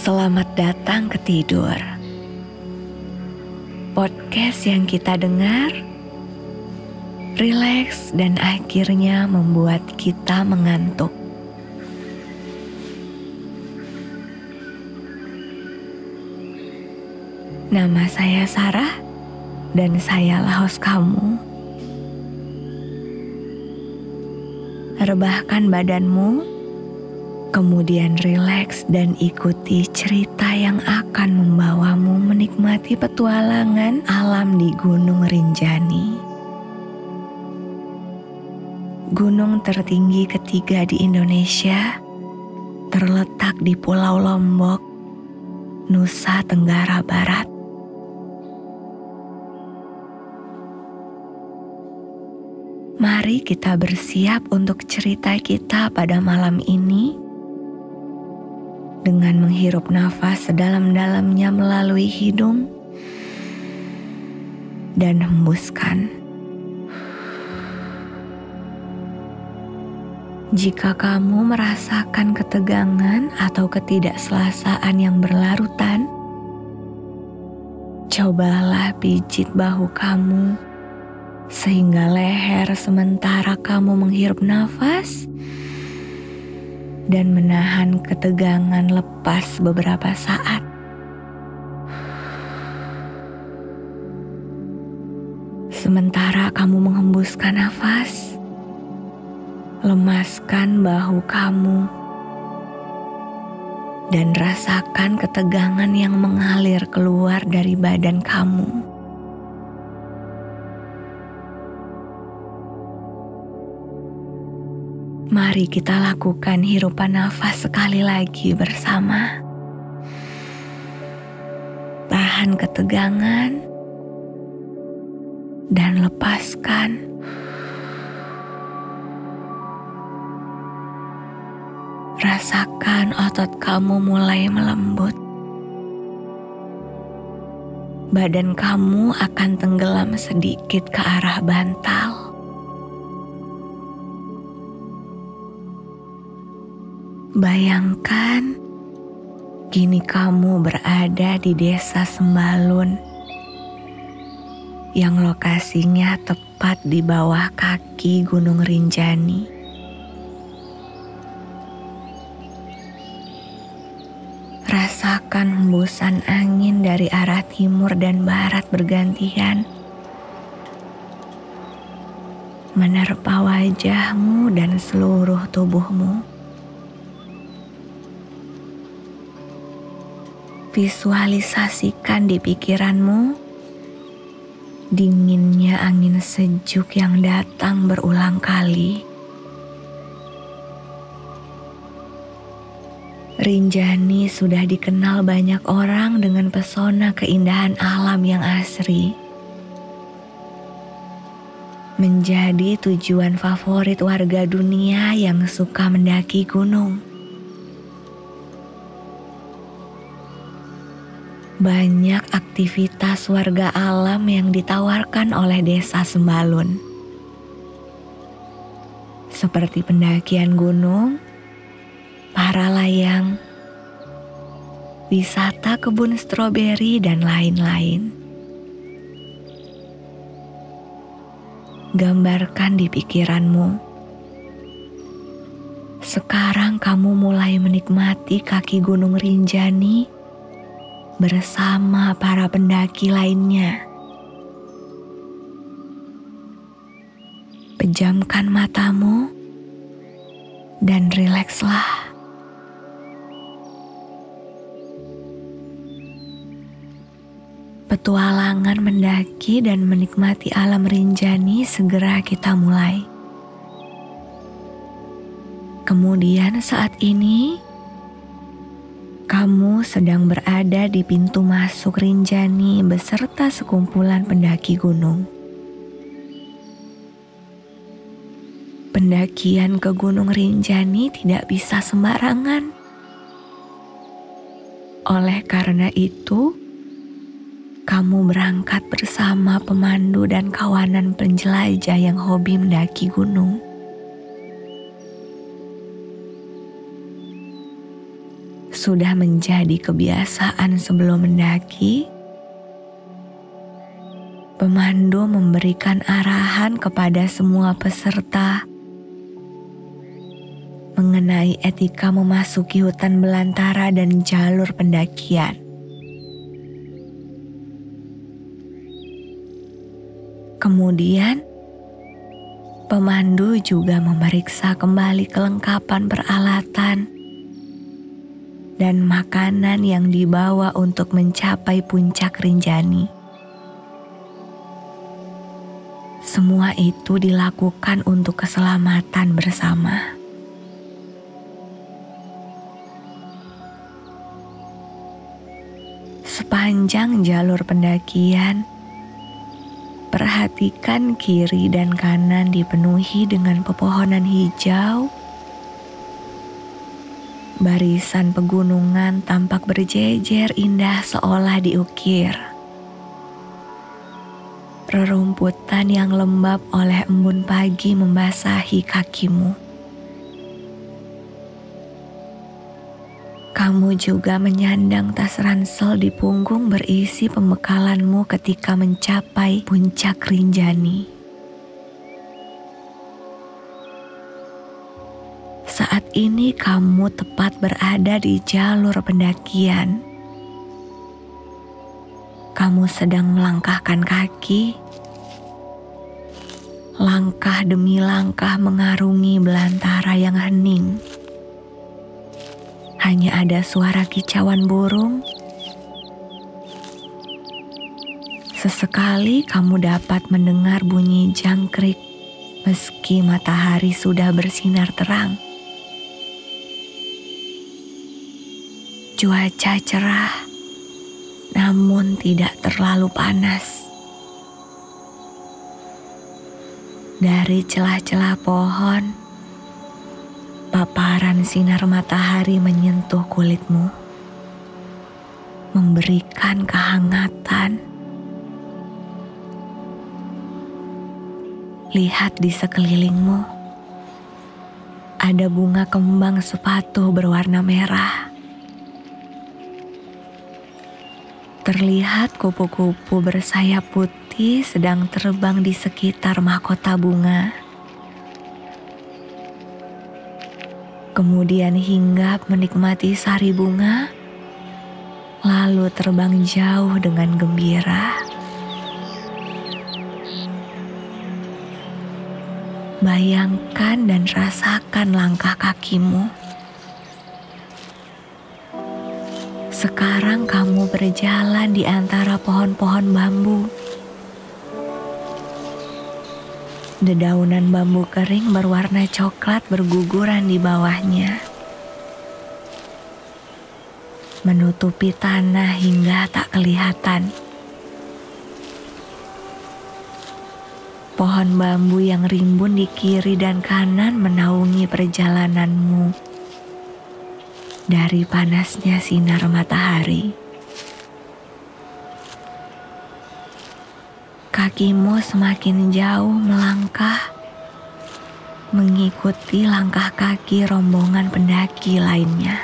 Selamat datang ke Tidur. Podcast yang kita dengar, rileks dan akhirnya membuat kita mengantuk. Nama saya Sarah dan sayalah host kamu. Rebahkan badanmu, kemudian rileks dan ikuti cerita yang akan membawamu menikmati petualangan alam di Gunung Rinjani. Gunung tertinggi ketiga di Indonesia, terletak di Pulau Lombok, Nusa Tenggara Barat. Mari kita bersiap untuk cerita kita pada malam ini dengan menghirup nafas sedalam-dalamnya melalui hidung dan hembuskan. Jika kamu merasakan ketegangan atau ketidakselasaan yang berlarutan, cobalah pijit bahu kamu sehingga leher sementara kamu menghirup nafas dan menahan ketegangan lepas beberapa saat. Sementara kamu menghembuskan nafas, lemaskan bahu kamu dan rasakan ketegangan yang mengalir keluar dari badan kamu. Mari kita lakukan hirupan nafas sekali lagi bersama. Tahan ketegangan dan lepaskan. Rasakan otot kamu mulai melembut. Badan kamu akan tenggelam sedikit ke arah bantal. Bayangkan, kini kamu berada di desa Sembalun yang lokasinya tepat di bawah kaki Gunung Rinjani. Rasakan hembusan angin dari arah timur dan barat bergantian menerpa wajahmu dan seluruh tubuhmu. Visualisasikan di pikiranmu dinginnya angin sejuk yang datang berulang kali. Rinjani sudah dikenal banyak orang dengan pesona keindahan alam yang asri. Menjadi tujuan favorit warga dunia yang suka mendaki gunung. Banyak aktivitas warga alam yang ditawarkan oleh desa Sembalun. Seperti pendakian gunung, para layang, wisata kebun stroberi, dan lain-lain. Gambarkan di pikiranmu. Sekarang kamu mulai menikmati kaki Gunung Rinjani bersama para pendaki lainnya. Pejamkan matamu dan rilekslah. Petualangan mendaki dan menikmati alam Rinjani segera kita mulai. Kemudian saat ini, kamu sedang berada di pintu masuk Rinjani beserta sekumpulan pendaki gunung. Pendakian ke Gunung Rinjani tidak bisa sembarangan. Oleh karena itu, kamu berangkat bersama pemandu dan kawanan penjelajah yang hobi mendaki gunung. sudah menjadi kebiasaan sebelum mendaki, pemandu memberikan arahan kepada semua peserta mengenai etika memasuki hutan belantara dan jalur pendakian. Kemudian, pemandu juga memeriksa kembali kelengkapan peralatan dan makanan yang dibawa untuk mencapai puncak Rinjani. Semua itu dilakukan untuk keselamatan bersama. Sepanjang jalur pendakian, perhatikan kiri dan kanan dipenuhi dengan pepohonan hijau. Barisan pegunungan tampak berjejer indah seolah diukir. Rerumputan yang lembab oleh embun pagi membasahi kakimu. Kamu juga menyandang tas ransel di punggung berisi pembekalanmu ketika mencapai puncak Rinjani. Saat ini kamu tepat berada di jalur pendakian. Kamu sedang melangkahkan kaki, langkah demi langkah mengarungi belantara yang hening. Hanya ada suara kicauan burung. Sesekali kamu dapat mendengar bunyi jangkrik meski matahari sudah bersinar terang. Cuaca cerah, namun tidak terlalu panas. Dari celah-celah pohon, paparan sinar matahari menyentuh kulitmu, memberikan kehangatan. Lihat di sekelilingmu, ada bunga kembang sepatu berwarna merah. Terlihat kupu-kupu bersayap putih sedang terbang di sekitar mahkota bunga. Kemudian hinggap menikmati sari bunga, lalu terbang jauh dengan gembira. Bayangkan dan rasakan langkah kakimu. Sekarang kamu berjalan di antara pohon-pohon bambu. Dedaunan bambu kering berwarna coklat berguguran di bawahnya, menutupi tanah hingga tak kelihatan. Pohon bambu yang rimbun di kiri dan kanan menaungi perjalananmu dari panasnya sinar matahari. Kakimu semakin jauh melangkah, mengikuti langkah kaki rombongan pendaki lainnya.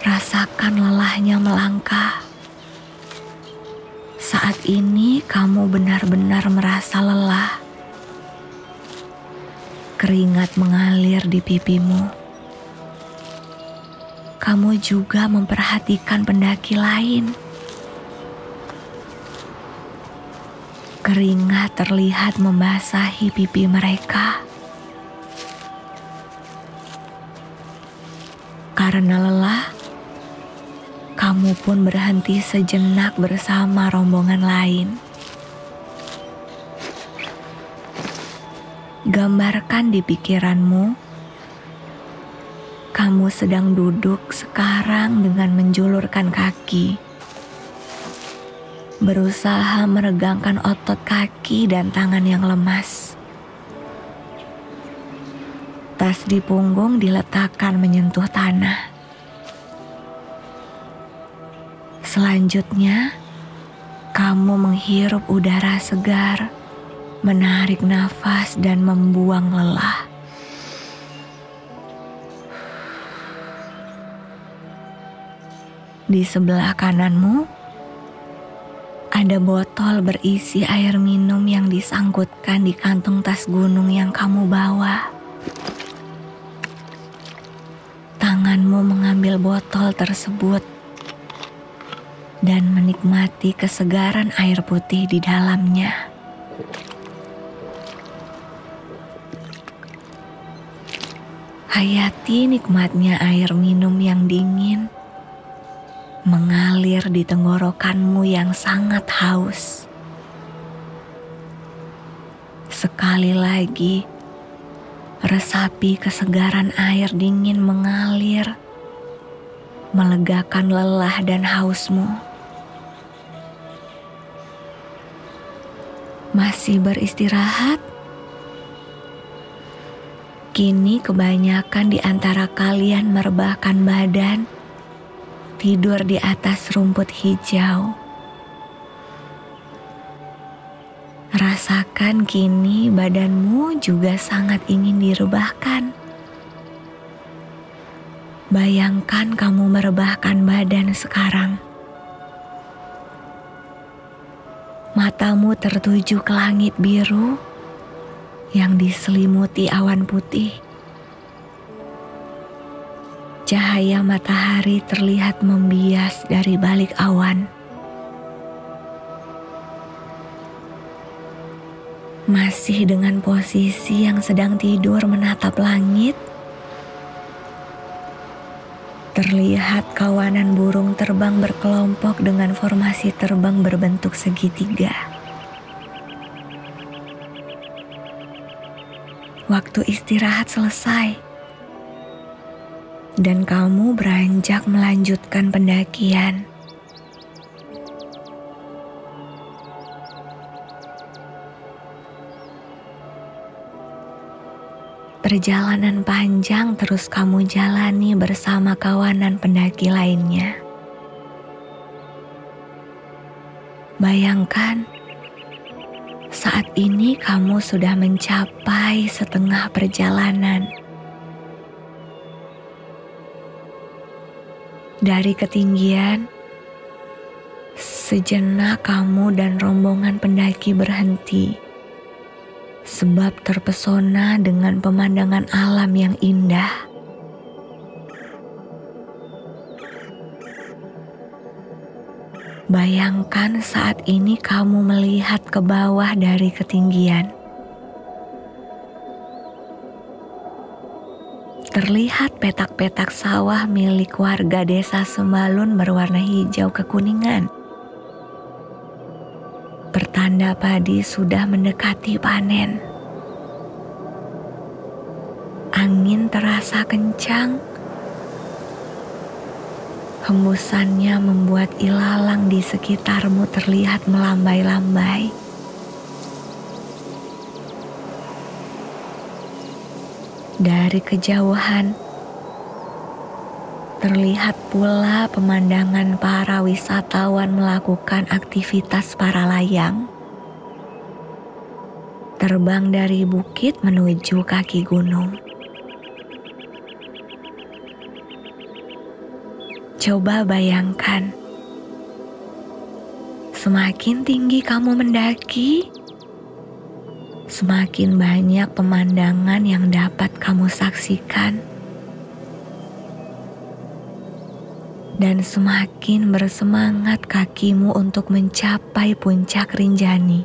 Rasakan lelahnya melangkah. Saat ini kamu benar-benar merasa lelah. Keringat mengalir di pipimu. Kamu juga memperhatikan pendaki lain. Keringat terlihat membasahi pipi mereka. Karena lelah, kamu pun berhenti sejenak bersama rombongan lain. Gambarkan di pikiranmu, kamu sedang duduk sekarang dengan menjulurkan kaki, berusaha meregangkan otot kaki dan tangan yang lemas. Tas di punggung diletakkan menyentuh tanah. Selanjutnya, kamu menghirup udara segar, menarik nafas dan membuang lelah. Di sebelah kananmu ada botol berisi air minum yang disangkutkan di kantung tas gunung yang kamu bawa. Tanganmu mengambil botol tersebut dan menikmati kesegaran air putih di dalamnya. Hayati nikmatnya air minum yang dingin mengalir di tenggorokanmu yang sangat haus. Sekali lagi, resapi kesegaran air dingin mengalir, melegakan lelah dan hausmu. Masih beristirahat? Kini kebanyakan di antara kalian merebahkan badan, tidur di atas rumput hijau. Rasakan kini badanmu juga sangat ingin direbahkan. Bayangkan kamu merebahkan badan sekarang. Matamu tertuju ke langit biru yang diselimuti awan putih. Cahaya matahari terlihat membias dari balik awan. Masih dengan posisi yang sedang tidur menatap langit, terlihat kawanan burung terbang berkelompok dengan formasi terbang berbentuk segitiga. Waktu istirahat selesai, dan kamu beranjak melanjutkan pendakian. Perjalanan panjang terus kamu jalani bersama kawanan pendaki lainnya. Bayangkan, saat ini kamu sudah mencapai setengah perjalanan. Dari ketinggian, sejenak kamu dan rombongan pendaki berhenti, sebab terpesona dengan pemandangan alam yang indah. Bayangkan saat ini kamu melihat ke bawah dari ketinggian. Terlihat petak-petak sawah milik warga desa Sembalun berwarna hijau kekuningan. Pertanda padi sudah mendekati panen. Angin terasa kencang. Hembusannya membuat ilalang di sekitarmu terlihat melambai-lambai. Dari kejauhan, terlihat pula pemandangan para wisatawan melakukan aktivitas para layang. Terbang dari bukit menuju kaki gunung. Coba bayangkan, semakin tinggi kamu mendaki, semakin banyak pemandangan yang dapat kamu saksikan. Dan semakin bersemangat kakimu untuk mencapai puncak Rinjani.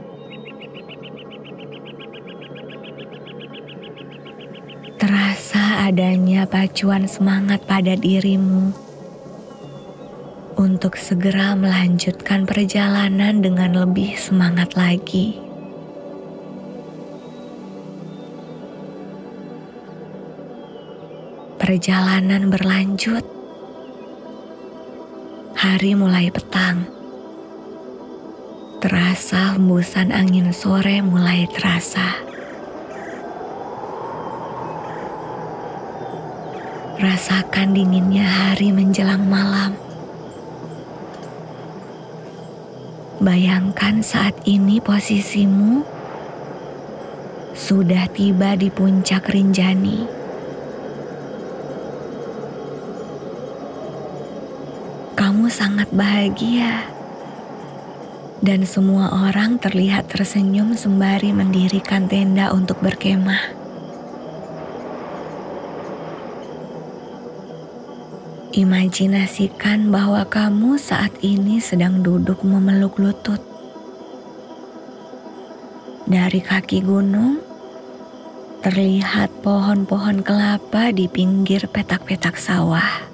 Terasa adanya pacuan semangat pada dirimu untuk segera melanjutkan perjalanan dengan lebih semangat lagi. Perjalanan berlanjut. Hari mulai petang. Terasa hembusan angin sore mulai terasa. Rasakan dinginnya hari menjelang malam. Bayangkan saat ini posisimu sudah tiba di puncak Rinjani. Kamu sangat bahagia. Dan semua orang terlihat tersenyum sembari mendirikan tenda untuk berkemah. Imajinasikan bahwa kamu saat ini sedang duduk memeluk lutut. Dari kaki gunung, terlihat pohon-pohon kelapa di pinggir petak-petak sawah.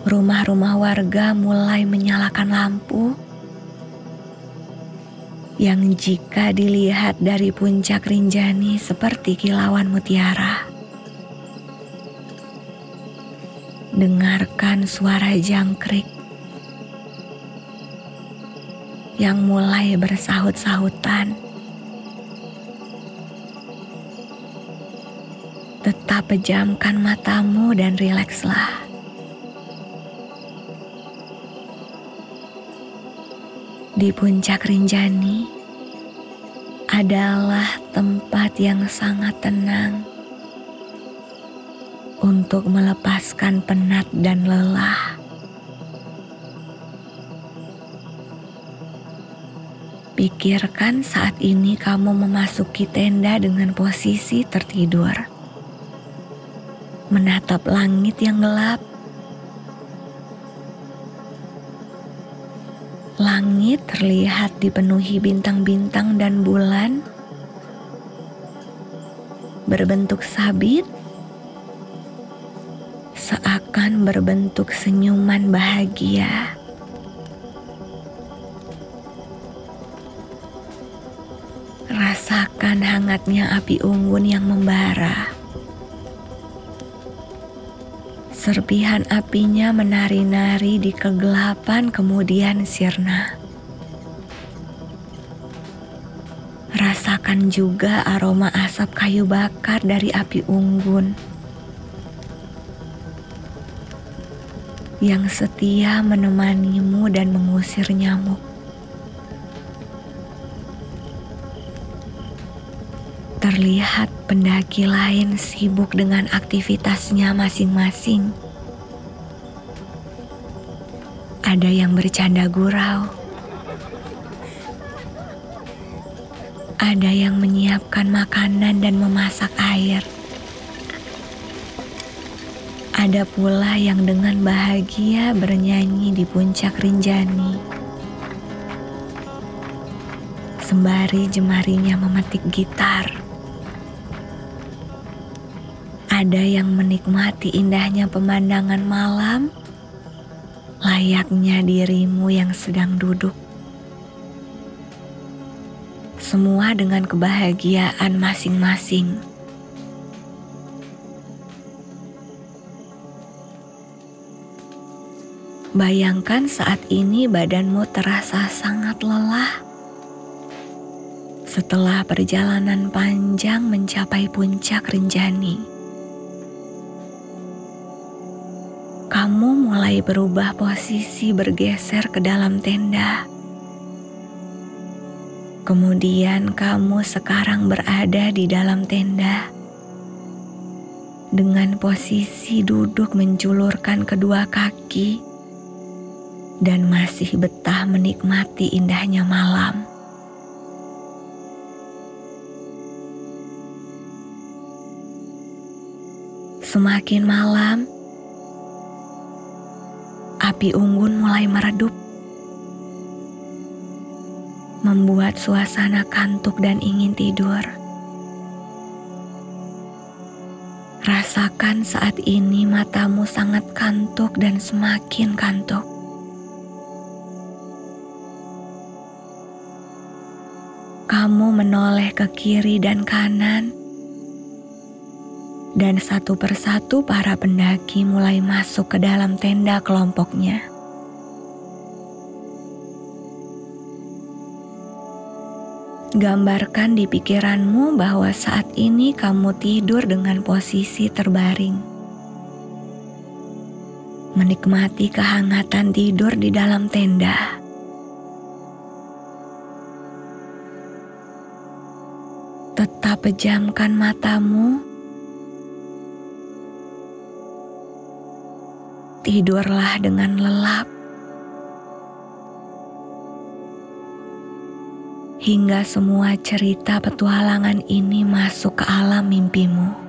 Rumah-rumah warga mulai menyalakan lampu yang jika dilihat dari puncak Rinjani seperti kilauan mutiara. Dengarkan suara jangkrik yang mulai bersahut-sahutan. Tetap pejamkan matamu dan rilekslah. Di puncak Rinjani adalah tempat yang sangat tenang untuk melepaskan penat dan lelah. Pikirkan saat ini kamu memasuki tenda dengan posisi tertidur, menatap langit yang gelap. Langit terlihat dipenuhi bintang-bintang dan bulan berbentuk sabit, seakan berbentuk senyuman bahagia. Rasakan hangatnya api unggun yang membara. Serpihan apinya menari-nari di kegelapan kemudian sirna. Rasakan juga aroma asap kayu bakar dari api unggun yang setia menemanimu dan mengusir nyamuk. Terlihat pendaki lain sibuk dengan aktivitasnya masing-masing. Ada yang bercanda gurau. Ada yang menyiapkan makanan dan memasak air. Ada pula yang dengan bahagia bernyanyi di puncak Rinjani. Sembari jemarinya memetik gitar. Ada yang menikmati indahnya pemandangan malam, layaknya dirimu yang sedang duduk. Semua dengan kebahagiaan masing-masing. Bayangkan saat ini badanmu terasa sangat lelah setelah perjalanan panjang mencapai puncak Rinjani. Kamu mulai berubah posisi bergeser ke dalam tenda. Kemudian kamu sekarang berada di dalam tenda dengan posisi duduk menjulurkan kedua kaki dan masih betah menikmati indahnya malam. Semakin malam, api unggun mulai meredup, membuat suasana kantuk dan ingin tidur. Rasakan saat ini matamu sangat kantuk dan semakin kantuk. Kamu menoleh ke kiri dan kanan, dan satu persatu para pendaki mulai masuk ke dalam tenda kelompoknya. Gambarkan di pikiranmu bahwa saat ini kamu tidur dengan posisi terbaring. Menikmati kehangatan tidur di dalam tenda. Tetap pejamkan matamu Tidurlah dengan lelap hingga semua cerita petualangan ini masuk ke alam mimpimu.